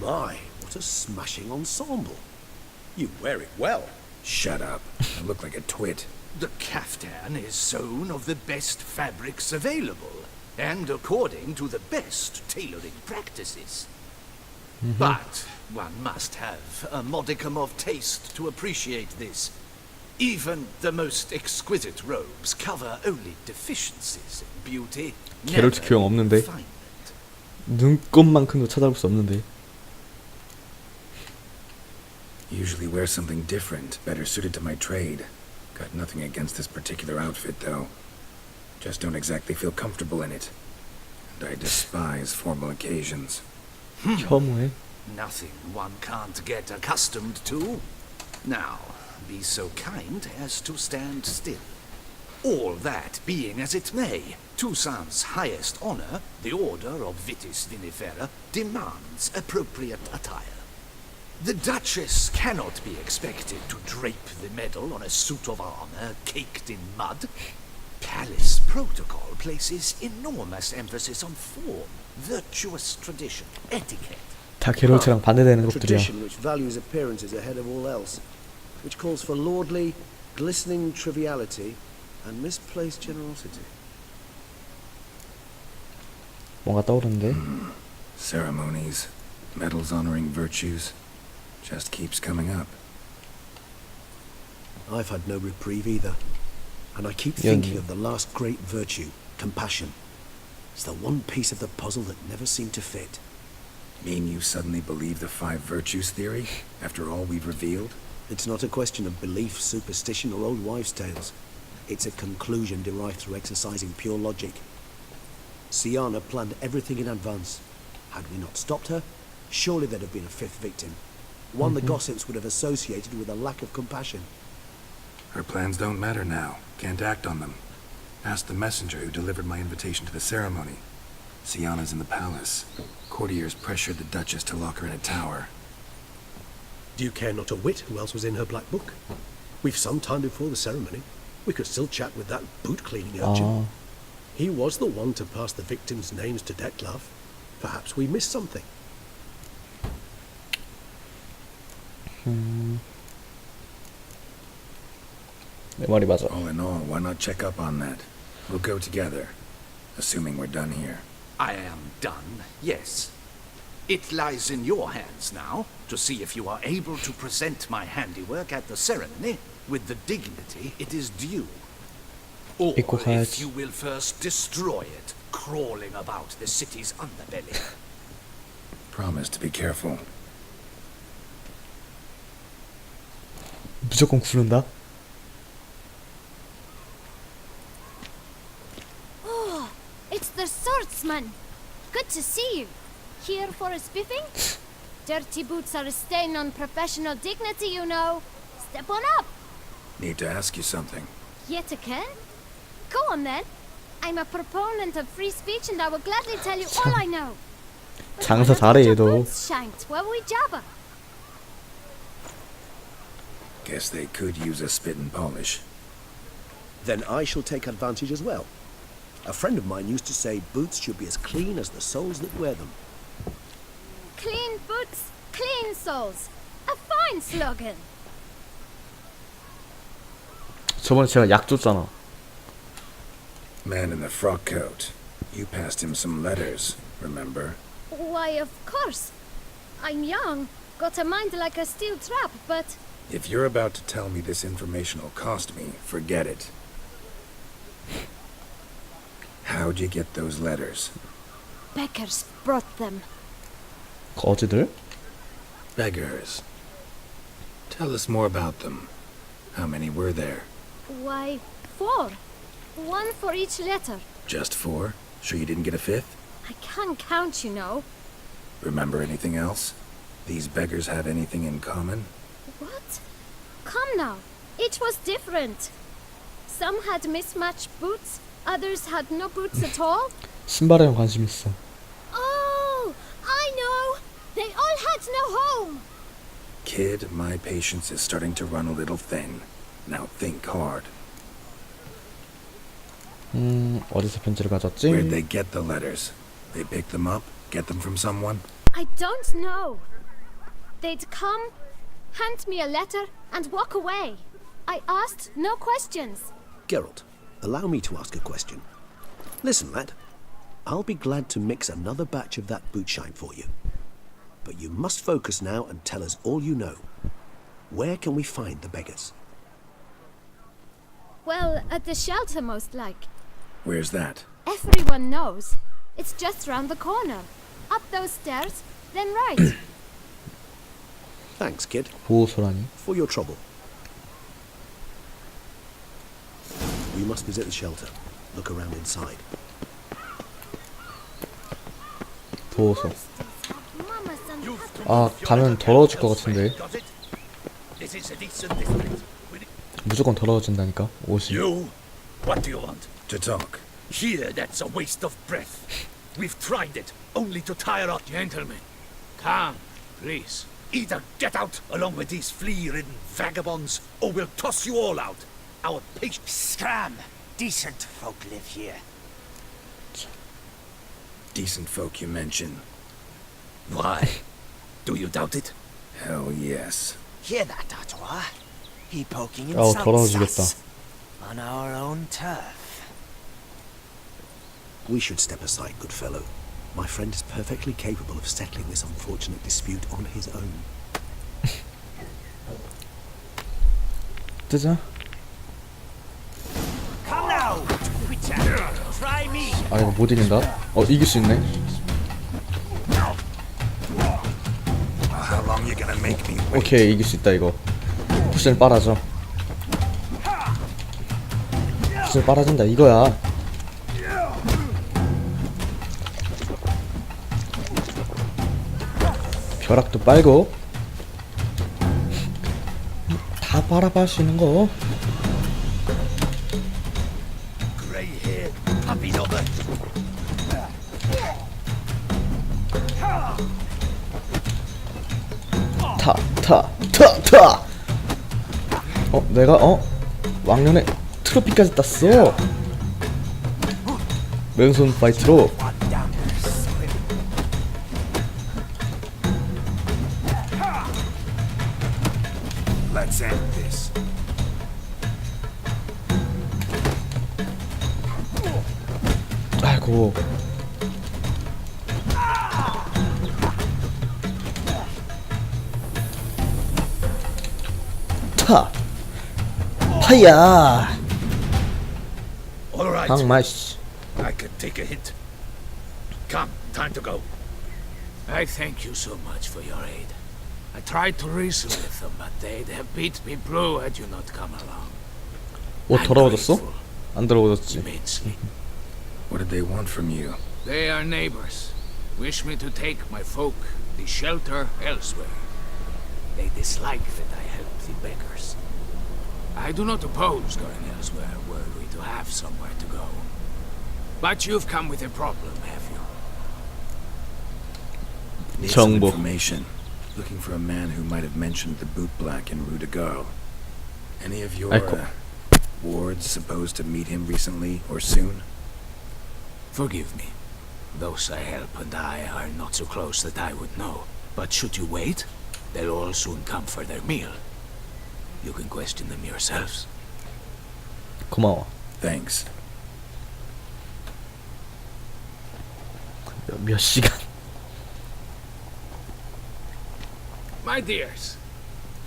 My, what a smashing ensemble. You wear it well. Shut up. I look like a twit. The caftan is sewn of the best fabrics available, and according to the best tailoring practices. But one must have a modicum of taste to appreciate this. Even the most exquisite robes cover only deficiencies in beauty. 게롤트 교양 없는데. refinement. 눈곱만큼도 찾아볼 수 없는데. Usually wear something different, better suited to my trade. Got nothing against this particular outfit, though. Just don't exactly feel comfortable in it. And I despise formal occasions. 혐오해? Nothing one can't get accustomed to. Now, be so kind as to stand still. All that being as it may, Toussaint's highest honor, the Order of Vitis Vinifera, demands appropriate attire. The Duchess cannot be expected to drape the medal on a suit of armor caked in mud. Palace protocol places enormous emphasis on form, virtuous tradition, etiquette. 다 게롤트랑 반대되는 것들이야. Tradition which values appearances ahead of all else, which calls for lordly, glistening triviality and misplaced generosity. 뭔가 떠오르는데. Ceremonies, medals honoring virtues, just keeps coming up. I've had no reprieve either, and I keep thinking of the last great virtue, compassion. It's the one piece of the puzzle that never seemed to fit. Mean you suddenly believe the 5 virtues theory, after all we've revealed? It's not a question of belief, superstition, or old wives' tales. It's a conclusion derived through exercising pure logic. Siana planned everything in advance. Had we not stopped her, surely there'd have been a 5th victim. One the gossips would have associated with a lack of compassion. Her plans don't matter now. Can't act on them. Ask the messenger who delivered my invitation to the ceremony. Siana's in the palace. Courtiers pressured the Duchess to lock her in a tower. Do you care not a whit who else was in her black book? We've some time before the ceremony. We could still chat with that boot-cleaning urchin. He was the one to pass the victims' names to Dettlaff. Perhaps we missed something. 내 말이 맞아. All in all, why not check up on that? We'll go together, assuming we're done here. I am done, yes. It lies in your hands now to see if you are able to present my handiwork at the ceremony with the dignity it is due. Or if you will first destroy it, crawling about the city's underbelly. Promise to be careful. 무조건 구른다? Oh, it's the swordsman. Good to see you. Here for a spiffing? Dirty boots are a stain on professional dignity, you know. Step on up. Need to ask you something. Yet again? Go on then. I'm a proponent of free speech and I will gladly tell you all I know. 장사 잘해 얘도. Shanked where we jabber. Guess they could use a spit and polish. Then I shall take advantage as well. A friend of mine used to say boots should be as clean as the soles that wear them. Clean boots, clean soles. A fine slogan. 저번에 제가 약 줬잖아. Man in the frock coat. You passed him some letters, remember? Why, of course. I'm young, got a mind like a steel trap, but... If you're about to tell me this information will cost me, forget it. How'd you get those letters? Beggars brought them. 거지들? Beggars. Tell us more about them. How many were there? Why, 4. 1 for each letter. Just 4? Sure you didn't get a 5th? I can't count, you know. Remember anything else? These beggars have anything in common? What? Come now. Each was different. Some had mismatched boots, others had no boots at all. 신발에만 관심 있어. Oh, I know. They all had no home. Kid, my patience is starting to run a little thin. Now think hard. 어디서 편지를 가졌지? Where'd they get the letters? They pick them up? Get them from someone? I don't know. They'd come, hand me a letter, and walk away. I asked no questions. Geralt, allow me to ask a question. Listen, lad. I'll be glad to mix another batch of that bootshine for you. But you must focus now and tell us all you know. Where can we find the beggars? Well, at the shelter, most like. Where's that? Everyone knows. It's just round the corner. Up those stairs, then right. Thanks, kid, 보호소라니. for your trouble. We must visit the shelter. Look around inside. 보호소. 아, 가면 더러워질 것 같은데. 무조건 더러워진다니까, 옷이. You? What do you want? To talk. Here, that's a waste of breath. We've tried it, only to tire out. Gentlemen, calm, please. Either get out along with these flea-ridden vagabonds, or we'll toss you all out. Our patience. Scram! Decent folk live here. Decent folk you mention. Why? Do you doubt it? Hell yes. Hear that, Artois? He poking Oh, insults 더러워지겠다. us. On our own turf. We should step aside, good fellow. My friend is perfectly capable of settling this unfortunate dispute on his own. 뜨자. Come now! Witcher! Try me! 아, 이거 못 이긴다. 이길 수 있네. How long you gonna make me wait? 오케이, 이길 수 있다 이거. 쿠션 빨아져. 쿠션 빨아진다 이거야. 벼락도 빨고 다 빨아볼 수 있는 거. Grey-haired puppy dogger. 타. 내가 왕년에 트로피까지 땄어. 맨손 파이트로. Let's end this. 아이고. 파야. All right, 항마 씨. I could take a hint. Come, time to go. I thank you so much for your aid. I tried to reason with them, but they'd have beat me blue had you not come along. 옷 더러워졌어? 안 더러워졌지. Immensely. What did they want from you? They are neighbors. Wish me to take my folk, the shelter, elsewhere. They dislike that I help the beggars. I do not oppose going elsewhere were we to have somewhere to go. But you've come with a problem, have you? Need some 정보. information. Looking for a man who might have mentioned the boot black in Rue de Garl. Any of your 아이고. wards supposed to meet him recently or soon? Forgive me. Those I help and I are not so close that I would know. But should you wait, they'll all soon come for their meal. You can question them yourselves. 고마워. Thanks. 몇 시간? My dears,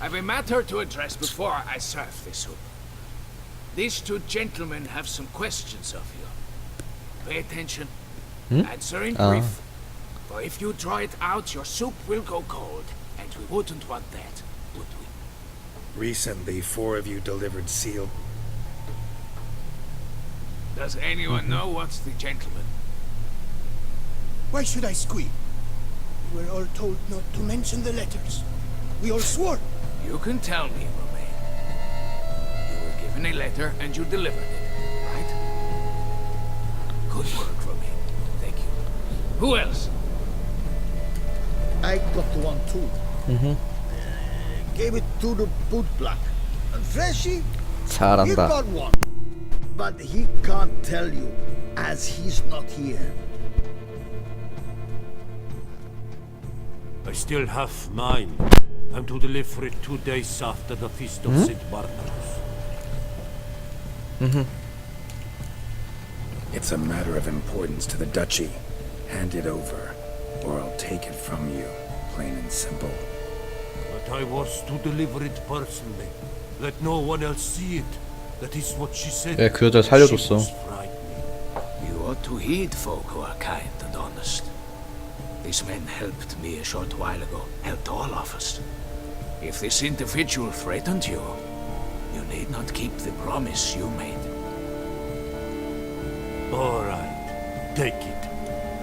I've a matter to address before I serve this soup. These two gentlemen have some questions of you. Pay attention. Answer in brief. For if you draw it out, your soup will go cold. And we wouldn't want that, would we? Recently, 4 of you delivered sealed. Does anyone know what's the gentleman? Why should I squeal? We were all told not to mention the letters. We all swore. You can tell me, Romain. You were given a letter and you delivered it, right? Good work, Romain. Thank you. Who else? I got one too. Gave it to the boot black. And Freshy, he 잘한다. got one. But he can't tell you, as he's not here. I still have mine. I'm to deliver it 2 days after the feast of St. Bartholomew's. It's a matter of importance to the duchy. Hand it over, or I'll take it from you, plain and simple. But I was to deliver it personally. Let no one else see it. That is what she said. 왜 그 여자 살려줬어? She was frightening. You ought to heed folk who are kind and honest. These men helped me a short while ago, helped all of us. If this individual threatened you, you need not keep the promise you made. All right, take it.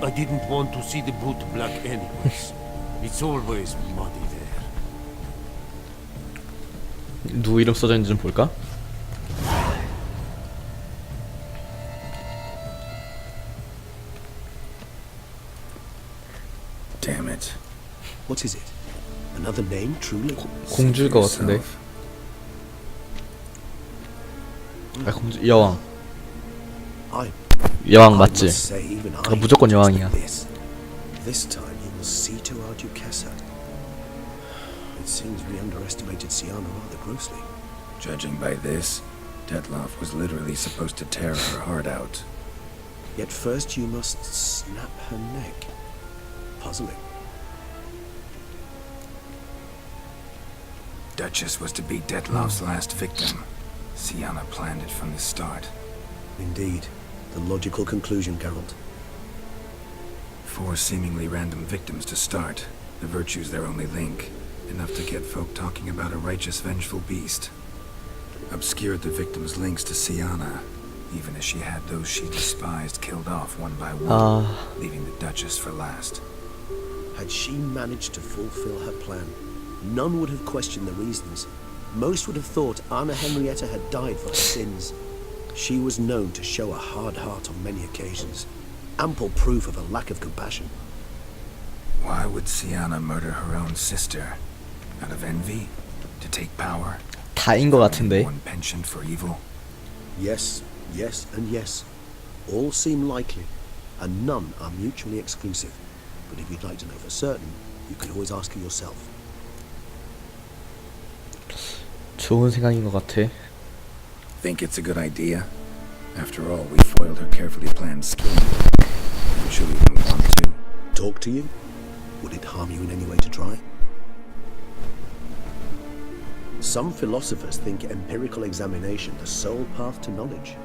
I didn't want to see the boot black anyways. It's always muddy there. 누구 이름 써져 있는지 좀 볼까? Damn it. What is it? Another name, truly? 공주일 것 같은데. 아, 공주 여왕. I 여왕 I 맞지? must say, even I 무조건 여왕이야. this. This time you will see to our Duchessa. It seems we underestimated Siana rather grossly. Judging by this, Detloff was literally supposed to tear her heart out. Yet first you must snap her neck. Puzzling. Duchess was to be Detloff's last victim. Siana planned it from the start. Indeed. The logical conclusion, Geralt. 4 seemingly random victims to start. The virtue's their only link. Enough to get folk talking about a righteous, vengeful beast. Obscured the victims' links to Siana, even as she had those she despised killed off one by one, leaving the Duchess for last. Had she managed to fulfill her plan, none would have questioned the reasons. Most would have thought Anna Henrietta had died for her sins. She was known to show a hard heart on many occasions. Ample proof of a lack of compassion. Why would Siana murder her own sister? Out of envy? To take power? 다인 것 같은데. One penchant for evil? Yes, yes, and yes. All seem likely, and none are mutually exclusive. But if you'd like to know for certain, you can always ask her yourself. 좋은 생각인 것 같아. Think it's a good idea? After all, we foiled her carefully planned scheme. Would you even want to? Talk to you? Would it harm you in any way to try? Some philosophers think empirical examination the sole path to knowledge.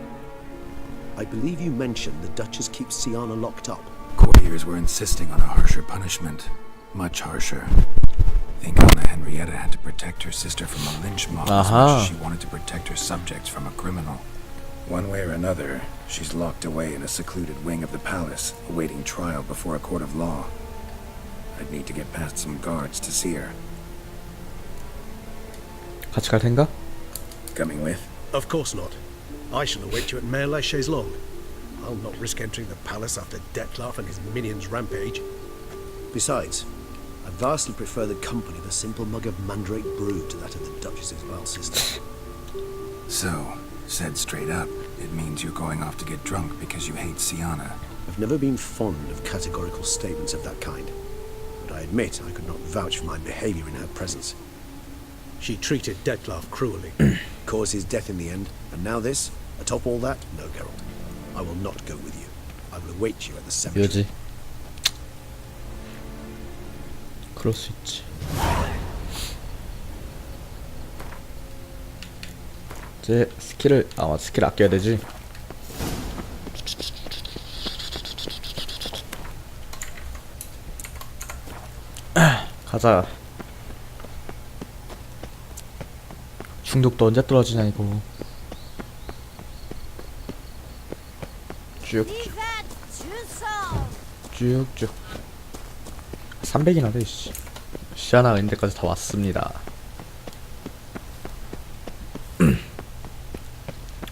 I believe you mentioned the Duchess keeps Siana locked up. Courtiers were insisting on a harsher punishment. Much harsher. Think Anna Henrietta had to protect her sister from a lynch mob as much as she wanted to protect her subjects from a criminal. One way or another, she's locked away in a secluded wing of the palace, awaiting trial before a court of law. I'd need to get past some guards to see her. 같이 갈 텐가? Coming with? Of course not. I shall await you at Mare la Chaise-Longue. I'll not risk entering the palace after Detloff and his minions rampage. Besides, I vastly prefer the company of a simple mug of mandrake brew to that of the Duchess's vile sister. So, said straight up, it means you're going off to get drunk because you hate Siana. I've never been fond of categorical statements of that kind, but I admit I could not vouch for my behavior in her presence. She treated Detloff cruelly, caused his death in the end, and now this? Atop all that? No, Geralt. I will not go with you. I will await you at the cemetery. 묘지. 그럴 수 있지. 이제 스킬을 스킬 아껴야 되지. 가자. 중독도 언제 떨어지냐 이거. 쭉쭉 쭉쭉 300이나 돼. 씨. 시아나 인데까지 다 왔습니다.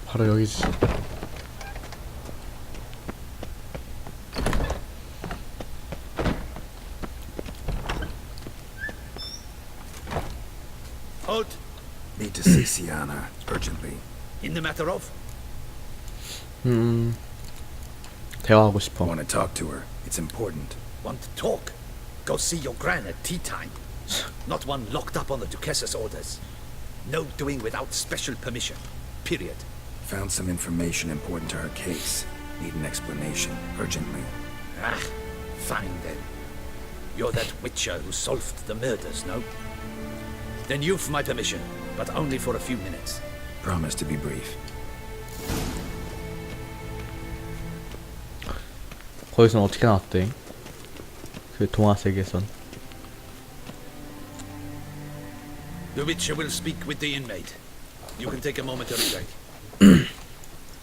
바로 여기지. Halt! Need to see Siana, urgently. In the matter of? 대화하고 싶어. Want to talk to her. It's important. Want to talk? Go see your gran at tea time. Not one locked up on the Duchess's orders. No doing without special permission. Period. Found some information important to her case. Need an explanation, urgently. Ah, fine then. You're that witcher who solved the murders, no? Then you've my permission, but only for a few minutes. Promise to be brief. 거기선 어떻게 나왔대? 그 동화 세계선. The witcher will speak with the inmate. You can take a momentary break.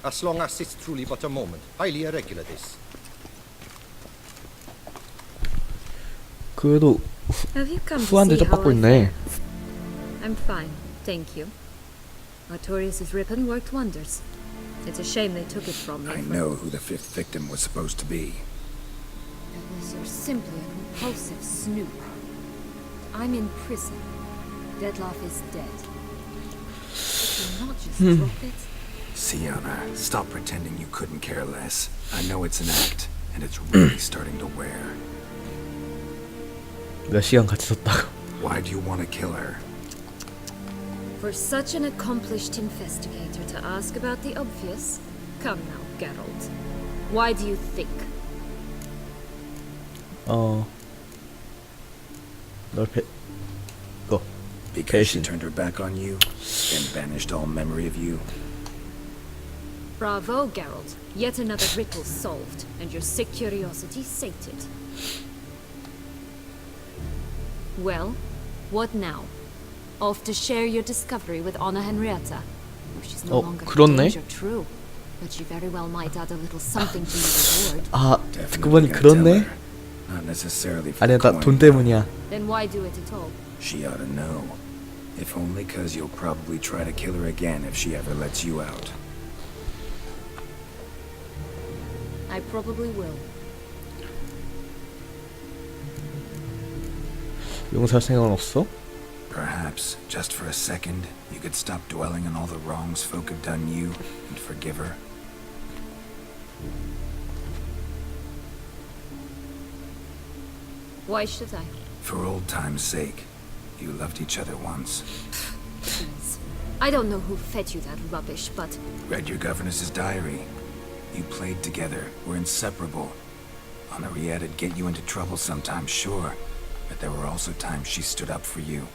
As long as it's truly but a moment. Highly irregular, this. 그래도 Have you come to 후한 see 대접 how 받고 I 있네. I'm fine, thank you. Artorius' ribbon worked wonders. It's a shame they took it from me. I know who the fifth victim was supposed to be. Unless you're simply a compulsive snoop. I'm in prison. Deadloff is dead. You're not just drop it. Siana, stop pretending you couldn't care less. I know it's an act, and it's really starting to wear. 몇 시간 같이 썼다고. Why do you want to kill her? For such an accomplished investigator to ask about the obvious? Come now, Geralt. Why do you think? 널 너 Because she 배신. turned her back on you and banished all memory of you. Bravo, Geralt. Yet another riddle solved, and your sick curiosity sated. Well, what now? Off to share your discovery with Anna Henrietta? Oh, she's no longer in 그렇네. danger, true. But she very well might add a little something to your reward. 아, Definitely 듣고 보니 gonna tell 그렇네. her. Not necessarily for 아니, the 나 coin. 돈 때문이야. Then why do it at all? She ought to know. If only 'cause you'll probably try to kill her again if she ever lets you out. I probably will. 용서할 생각은 없어? Perhaps, just for a second, you could stop dwelling on all the wrongs folk have done you and forgive her. Why should I? For old time's sake. You loved each other once. Please. I don't know who fed you that rubbish, but Read your governess's diary. You played together, were inseparable. Henriette'd get you into trouble sometimes, sure, but there were also times she stood up for you.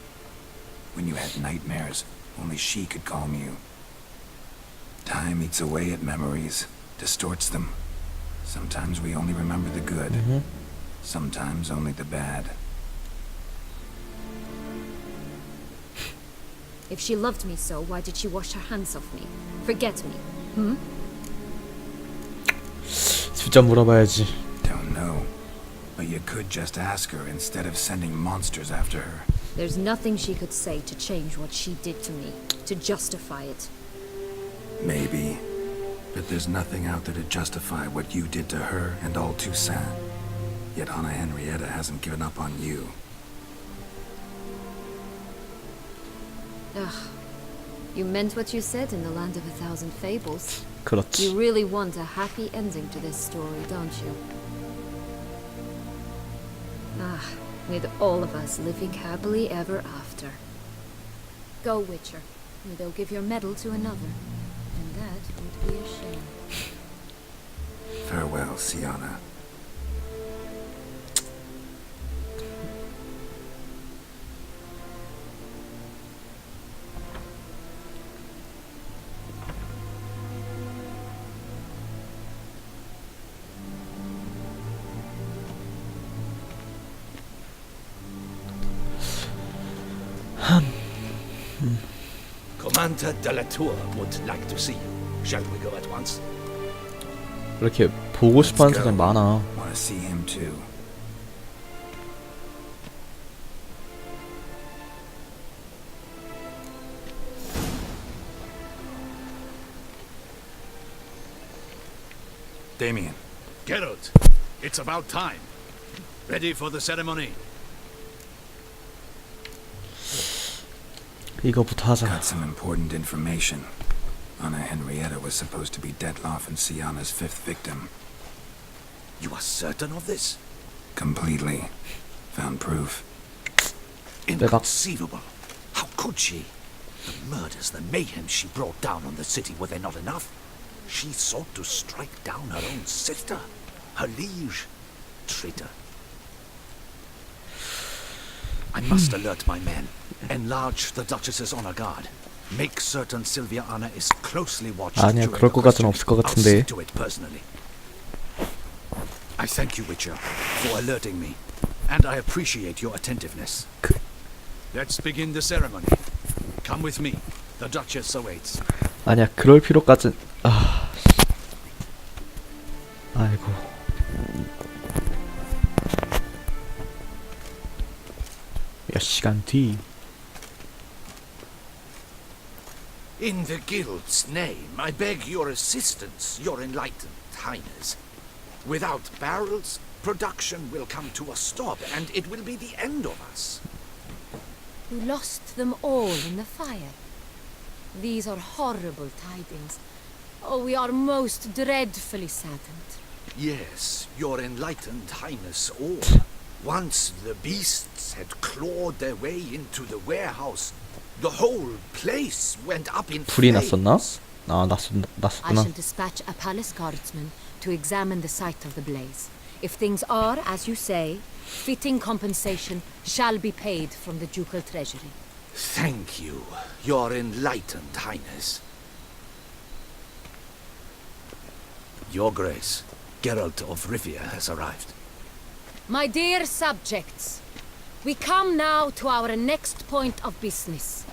When you had nightmares, only she could calm you. Time eats away at memories, distorts them. Sometimes we only remember the good, sometimes only the bad. if she loved me so, why did she wash her hands off me? Forget me? 직접 물어봐야지. Don't know, but you could just ask her instead of sending monsters after her. There's nothing she could say to change what she did to me, to justify it. Maybe. But there's nothing out there to justify what you did to her and all Toussaint. Yet Anna Henrietta hasn't given up on you. Ugh. You meant what you said in the Land of a Thousand Fables. 그렇지. You really want a happy ending to this story, don't you? Ah, with all of us living happily ever after. Go, Witcher. You don't give your medal to another. And that would be a shame. Farewell, Siana. Commander de la Tour would like to see you. Shall we go at once? 이렇게 보고 싶어하는 Let's 사람이 go. 많아. Want to see him too. Damien. Geralt, it's about time. Ready for the ceremony? 이거부터 하자. Got some important information. Anna Henrietta was supposed to be Detloff and Siana's fifth victim. You are certain of this? Completely. Found proof. Inconceivable. How could she? The murders, the mayhem she brought down on the city, were they not enough? She sought to strike down her own sister, her liege. Traitor. I must alert my men. Enlarge the Duchess's honor guard. Make certain Sylvia Anna is closely watched. 아니야, 그럴 것 같은 없을 것 같은데. I'll see to it personally. I thank you, Witcher, for alerting me, and I appreciate your attentiveness. Let's begin the ceremony. Come with me. The Duchess awaits. 아니야, 그럴 필요까진. 아이고. 몇 시간 뒤. In the guild's name, I beg your assistance, your enlightened highness. Without barrels, production will come to a stop, and it will be the end of us. You lost them all in the fire. These are horrible tidings. Oh, we are most dreadfully saddened. Yes, your enlightened highness all. Once the beasts had clawed their way into the warehouse, the whole place went up in 불이 flames. 났었나? 아, I 났었구나. shall dispatch a palace guardsman to examine the site of the blaze. If things are as you say, fitting compensation shall be paid from the ducal treasury. Thank you, your enlightened highness. Your Grace, Geralt of Rivia has arrived. My dear subjects, we come now to our next point of business.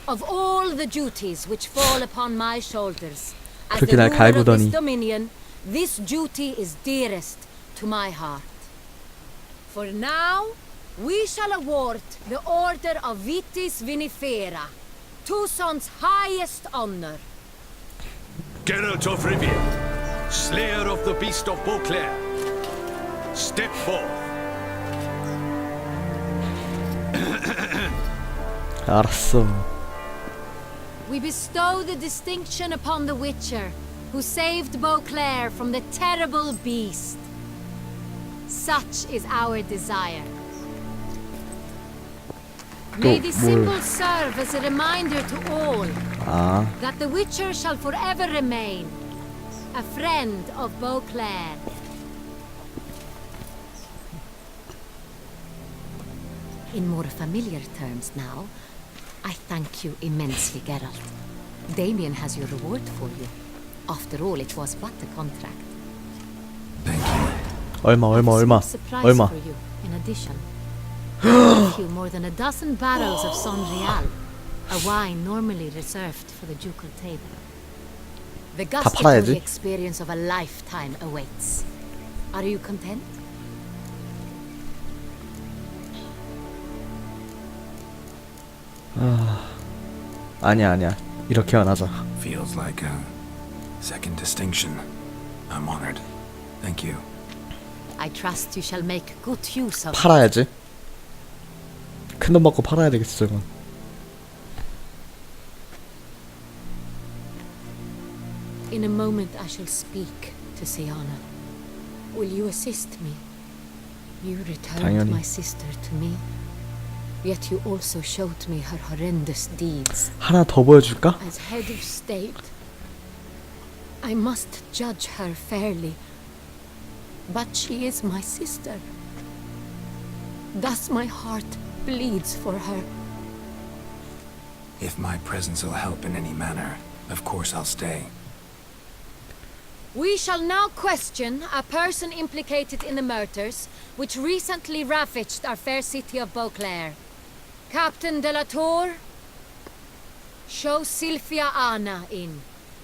Of all the duties which fall upon my shoulders, as the 그렇게 날 ruler of this 갈구더니. dominion, this duty is dearest to my heart. For now, we shall award the Order of Vitis Vinifera, Tucson's highest honor. Geralt of Rivia, slayer of the beast of Beauclair, step forth. 알았어. We bestow the distinction upon the Witcher, who saved Beauclair from the terrible beast. Such is our desire. May the symbol serve as a reminder to all 아, that the Witcher shall forever remain a friend of Beauclair. In more familiar terms now, I thank you immensely, Geralt. Damien has your reward for you. After all, it was but a contract. Thank you. 얼마. Surprise 얼마. for you, in addition. I give you more than a dozen barrels of Sonreal, a wine normally reserved for the ducal table. The 팔아야지. gustatory experience of a lifetime awaits. Are you content? 아니야. 이렇게 안 하자. Feels like a second distinction. I'm honored. Thank you. I trust you shall make good use of it. 팔아야지. 큰 돈 받고 팔아야 되겠어, 저건. In a moment I shall speak to Siana. Will you assist me? You returned 당연히. my sister to me. Yet you also showed me her horrendous deeds. 하나 더 보여줄까? As head of state, I must judge her fairly. But she is my sister. Thus my heart bleeds for her. If my presence will help in any manner, of course I'll stay. We shall now question a person implicated in the murders which recently ravaged our fair city of Beauclair. Captain de la Tour, show Sylvia Anna in.